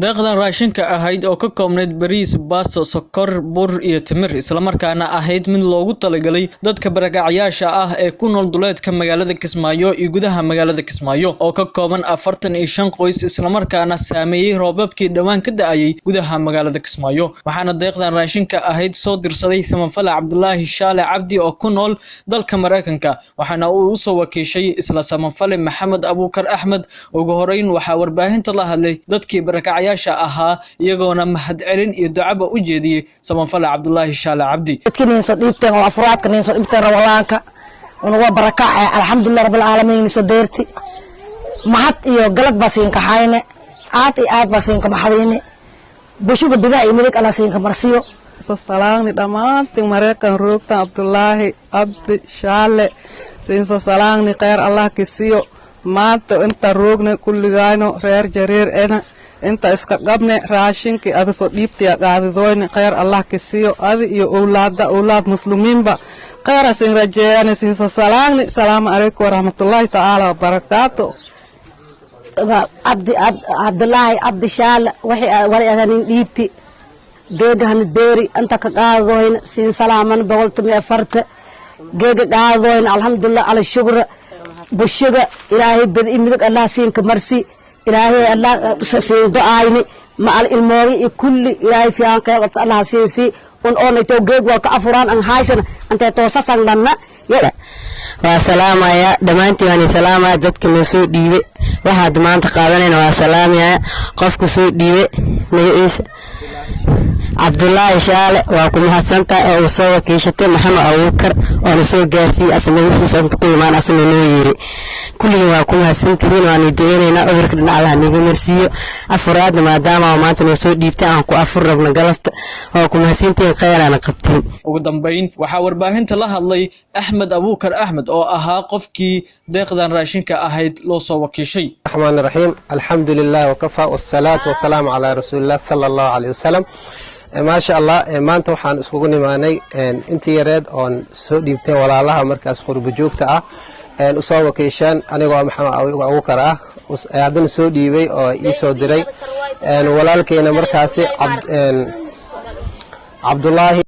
deeqdan raashinka ahayd oo ka koobnayd bariis, baasto, sokor, bur iyo timir isla markaana ahayd mid loogu talagalay dadka barakacayaasha ah ee ku nool duleedka magaalada Kismaayo iyo gudaha magaalada Kismaayo oo ka kooban 45 qoys isla markaana saameeyay roobabkii dhawaan ka da'ayay gudaha magaalada Kismaayo waxaana deeqdan raashinka ahayd soo dirsaday Samafale Cabdullaahi Shaale Cabdi oo ku nool dalka Mareykanka waxaana uu soo wakiishay isla Samafale Maxamed Abuukar Axmed ugu horeyn waxa warbaahinta la hadlay dadkii barakacayaasha ahaa iyagoona mahad celin iyo ducaba u jeediyay Samafale Cabdullaahi Shaale Cabdi dadkii soo dhiibteen oo afraadka soo dhiibteen rawalaanka oo barakacay alxamdulillah rabbil caalamiin soo deerti mahad iyo galad basiin ka hayne aad basiin ka maxadine bushuga bidaa iyo midig ala siin ka marsiyo soo salaamni dhamaantii Mareykan roogta Cabdullaahi Cabdi Shaale siin soo salaamni khayr Allah kisiyo maanta inta roogna kulligayno reer jareer inta iska qabne raashinki ada soo dhiibtiya qaadidoyn khayr Allah kisiyo adi iyo awlaad muslimiinba khayr asin rajeeyana siin soo salaamni salaamu alaykum wa rahmatullahi ta'ala wa barakaatuh Cabdullaahi Cabdi Shaale wixii wari adan dhiibti geegahan deeri anta ka qaadidoyn siin salaaman boqoltumi farta geega qaadidoyn alxamdulillah ala shukr bushiga ilaahay bad imidig Allah siin ka marsi ilaahay Allah siin du'ayni ma al ilmoogi kulli ilaahay fiican ka qabta Allah siisi on to geeg wal ka afuraan an haysan anta toosasan lanna wa salaamaya dhamaantii waan salaamaya dadka noo soo dhiibe waxa maanta qaadanayna waa salaamaya qofku soo dhiibe magaciisa Cabdullaahi Shaale waa ku mahadsantahay oo soo wakiishatay Maxamed Abuukar oo soo gaarsiiyay asnawiisa inta ku imaan asnoo yiri kulliga waa ku mahadsantihiin waan duceynayna cudurka dhinaca Allah niga marsiyo afraad maadaama maanta noo soo dhiibtay aan ku afur rabna galabta oo ku mahadsantihiin khayraana qabtiin ugu dambeyn waxa warbaahinta la hadlay Axmed Abuukar Axmed oo ahaa qofkii deeqdan raashinka ahayd loo soo wakiishay Rahmaanir Rahiim alxamdulillah wa kafa wassalatu wassalamu ala rasuulillah sallallahu alayhi wasallam ما شاء الله ما أنت وحنا سكون معنا أنت يرد أن سودي بتوع ولا الله مركز خروج بجوكتا أصاب كيشان أنا قام محمد أو كراه عندنا سودي بي أو يسودري ولا لكن مركز عبد الله